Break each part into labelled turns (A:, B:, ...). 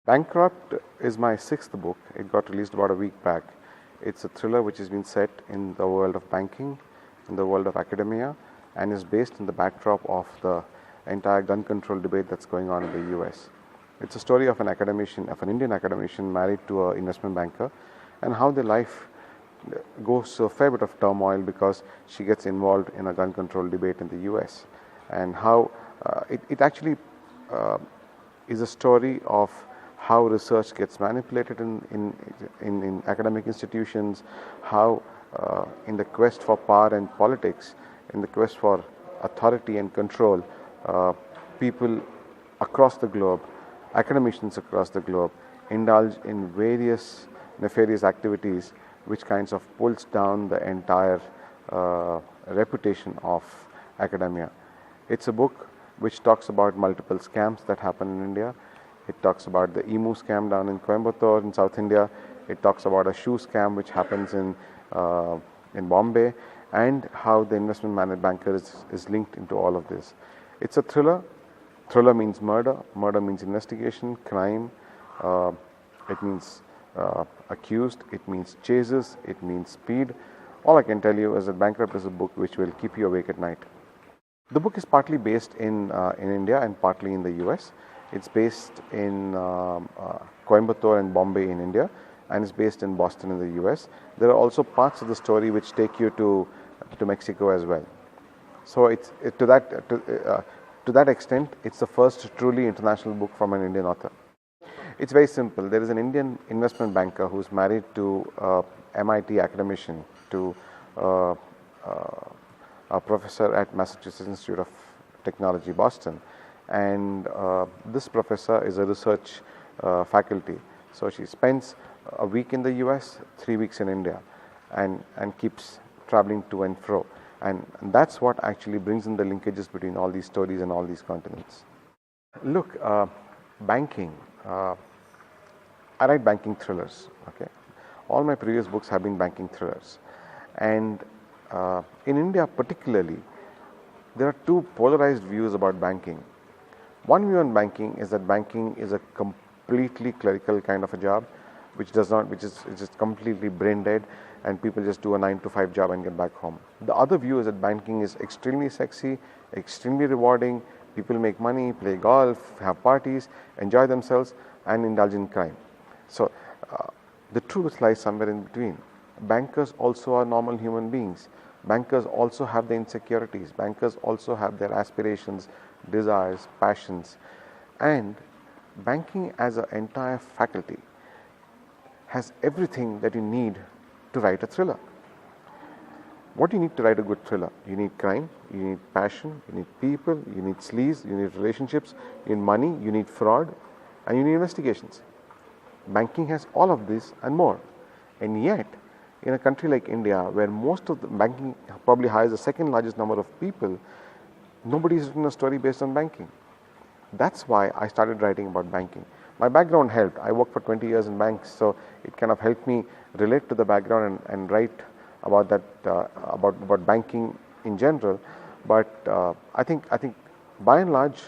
A: Bankrupt is my sixth book. It got released about a week back. It's a thriller which has been set in the world of banking, in the world of academia, and is based in the backdrop of the entire gun control debate that's going on in the US. It's a story of an academician, of an Indian academician married to an investment banker, and how their life goes through a fair bit of turmoil because she gets involved in a gun control debate in the US, and how it actually is a story of how research gets manipulated in academic institutions, how in the quest for power and politics, in the quest for authority and control, people across the globe, academicians across the globe, indulge in various nefarious activities which kinds of pulls down the entire reputation of academia. It's a book which talks about multiple scams that happen in India. It talks about the emu scam down in Coimbatore in South India. It talks about a shoe scam which happens in Bombay, and how the investment banker is linked into all of this. It's a thriller. Thriller means murder. Murder means investigation, crime. It means accused. It means chases. It means speed. All I can tell you is that Bankrupt is a book which will keep you awake at night. The book is partly based in India and partly in the US. It's based in Coimbatore and Bombay in India, and it's based in Boston in the US. There are also parts of the story which take you to Mexico as well. So to that extent, it's the first truly international book from an Indian author. It's very simple. There is an Indian investment banker who's married to a MIT academician, to a professor at Massachusetts Institute of Technology, Boston. And this professor is a research faculty. So she spends a week in the US, 3 weeks in India, and keeps traveling to and fro. And that's what actually brings in the linkages between all these stories and all these continents. Look, banking. I write banking thrillers. Okay, all my previous books have been banking thrillers, and in India particularly, there are two polarized views about banking. One view on banking is that banking is a completely clerical kind of a job, which is just completely brain dead, and people just do a 9-to-5 job and get back home. The other view is that banking is extremely sexy, extremely rewarding. People make money, play golf, have parties, enjoy themselves, and indulge in crime. So the truth lies somewhere in between. Bankers also are normal human beings. Bankers also have their insecurities. Bankers also have their aspirations, desires, passions. And banking as an entire faculty has everything that you need to write a thriller. What do you need to write a good thriller? You need crime, you need passion, you need people, you need sleaze, you need relationships, you need money, you need fraud, and you need investigations. Banking has all of this and more. And yet, in a country like India, where most of the banking probably hires the second largest number of people, nobody has written a story based on banking. That's why I started writing about banking. My background helped. I worked for 20 years in banks, so it kind of helped me relate to the background and write about that, about banking in general. But I think by and large,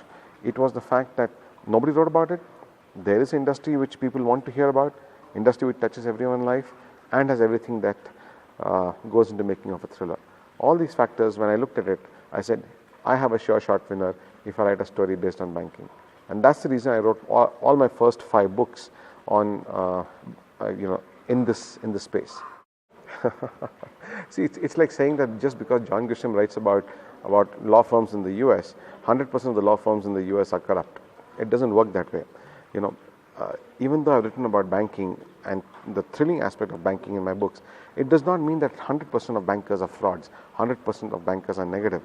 A: it was the fact that nobody wrote about it. There is an industry which people want to hear about, industry which touches everyone's life and has everything that goes into making of a thriller. All these factors, when I looked at it, I said, I have a sure shot winner if I write a story based on banking. And that's the reason I wrote all my first 5 books on, in this space. See, it's like saying that just because John Grisham writes about law firms in the US, 100% of the law firms in the US are corrupt. It doesn't work that way. Even though I've written about banking and the thrilling aspect of banking in my books, it does not mean that 100% of bankers are frauds, 100% of bankers are negative.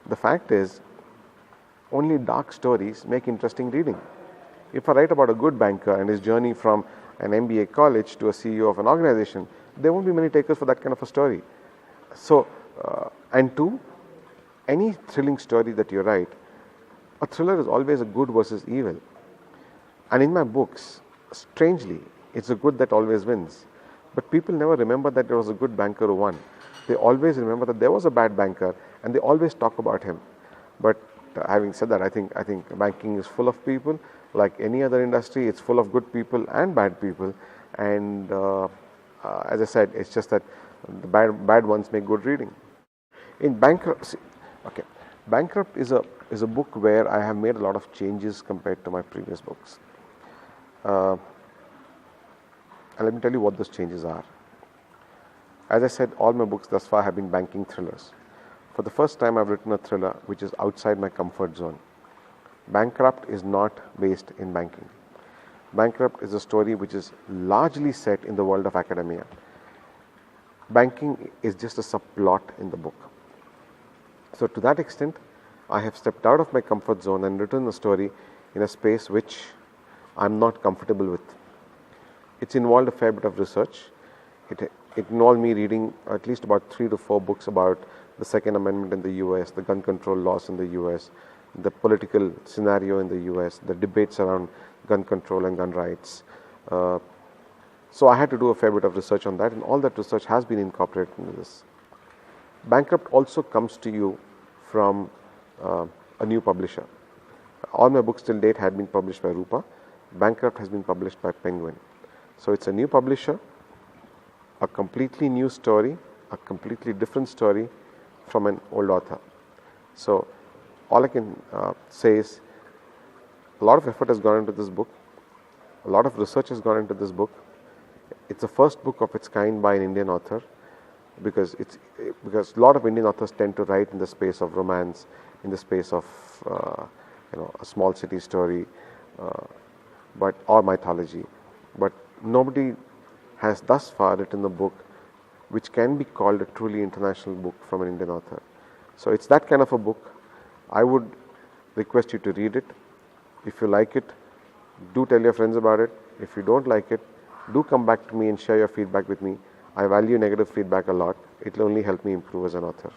A: The fact is, only dark stories make interesting reading. If I write about a good banker and his journey from an MBA college to a CEO of an organization, there won't be many takers for that kind of a story. So, and two, any thrilling story that you write, a thriller is always a good versus evil. And in my books, strangely, it's a good that always wins. But people never remember that there was a good banker who won. They always remember that there was a bad banker, and they always talk about him. But having said that, I think banking is full of people like any other industry, it's full of good people and bad people, and as I said, it's just that the bad ones make good reading. In Bankruptcy, okay, Bankrupt is a book where I have made a lot of changes compared to my previous books. And let me tell you what those changes are. As I said, all my books thus far have been banking thrillers. For the first time, I've written a thriller which is outside my comfort zone. Bankrupt is not based in banking. Bankrupt is a story which is largely set in the world of academia. Banking is just a subplot in the book. So to that extent, I have stepped out of my comfort zone and written a story in a space which I'm not comfortable with. It's involved a fair bit of research. It involved me reading at least about 3 to 4 books about the Second Amendment in the US, the gun control laws in the US, the political scenario in the US, the debates around gun control and gun rights. So I had to do a fair bit of research on that, and all that research has been incorporated into this. Bankrupt also comes to you from a new publisher. All my books till date had been published by Rupa. Bankrupt has been published by Penguin. So it's a new publisher, a completely new story, a completely different story from an old author. So all I can say is a lot of effort has gone into this book. A lot of research has gone into this book. It's the first book of its kind by an Indian author, because a lot of Indian authors tend to write in the space of romance, in the space of a small city story, or mythology. But nobody has thus far written a book which can be called a truly international book from an Indian author. So it's that kind of a book. I would request you to read it. If you like it, do tell your friends about it. If you don't like it, do come back to me and share your feedback with me. I value negative feedback a lot. It will only help me improve as an author.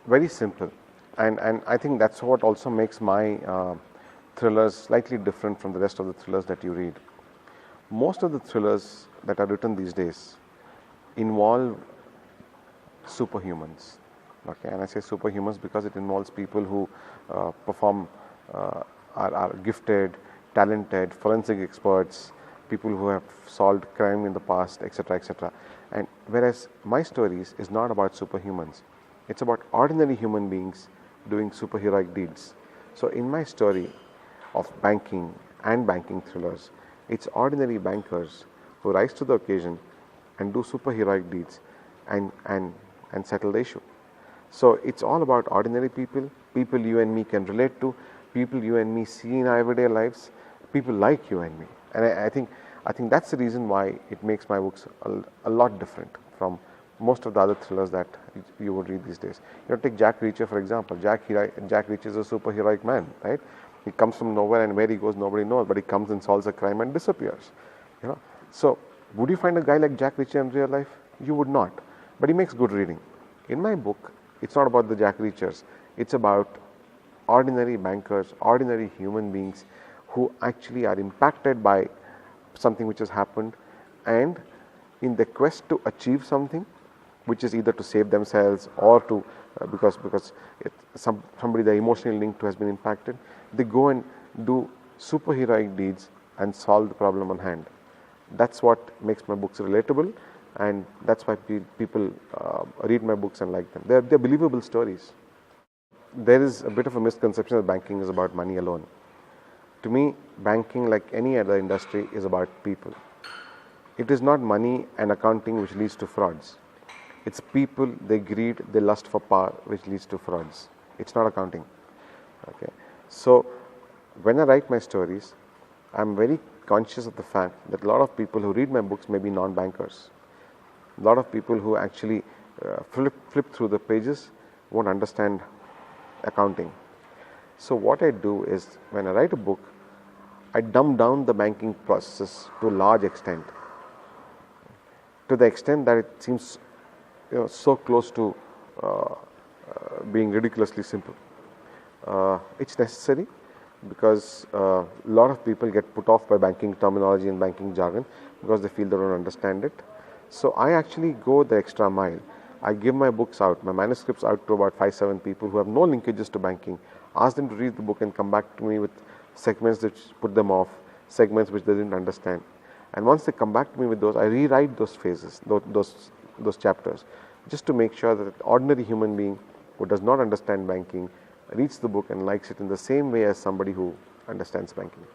A: Very simple. And I think that's what also makes my thrillers slightly different from the rest of the thrillers that you read. Most of the thrillers that are written these days involve superhumans. Okay, and I say superhumans because it involves people who are gifted, talented, forensic experts, people who have solved crime in the past, etc., etc. And whereas my stories is not about superhumans, it's about ordinary human beings doing superheroic deeds. So in my story of banking and banking thrillers, it's ordinary bankers who rise to the occasion and do superheroic deeds and settle the issue. So it's all about ordinary people, people you and me can relate to, people you and me see in our everyday lives, people like you and me. And I think that's the reason why it makes my books a lot different from most of the other thrillers that you would read these days. Take Jack Reacher for example. Jack Reacher is a superheroic man, right? He comes from nowhere, and where he goes nobody knows, but he comes and solves a crime and disappears. So would you find a guy like Jack Reacher in real life? You would not, but he makes good reading. In my book, it's not about the Jack Reachers. It's about ordinary bankers, ordinary human beings who actually are impacted by something which has happened, and in the quest to achieve something, which is either to save themselves or to because somebody they're emotionally linked to has been impacted, they go and do superheroic deeds and solve the problem on hand. That's what makes my books relatable, and that's why people read my books and like them. They're believable stories. There is a bit of a misconception that banking is about money alone. To me, banking, like any other industry, is about people. It is not money and accounting which leads to frauds. It's people, their greed, their lust for power which leads to frauds. It's not accounting. Okay. So when I write my stories, I'm very conscious of the fact that a lot of people who read my books may be non-bankers. A lot of people who actually flip through the pages won't understand accounting. So what I do is, when I write a book, I dumb down the banking process to a large extent, to the extent that it seems so close to being ridiculously simple. It's necessary because a lot of people get put off by banking terminology and banking jargon because they feel they don't understand it. So I actually go the extra mile. I give my books out, my manuscripts out to about 5-7 people who have no linkages to banking, ask them to read the book and come back to me with segments which put them off, segments which they didn't understand. And once they come back to me with those, I rewrite those phases, those chapters, just to make sure that an ordinary human being who does not understand banking reads the book and likes it in the same way as somebody who understands banking.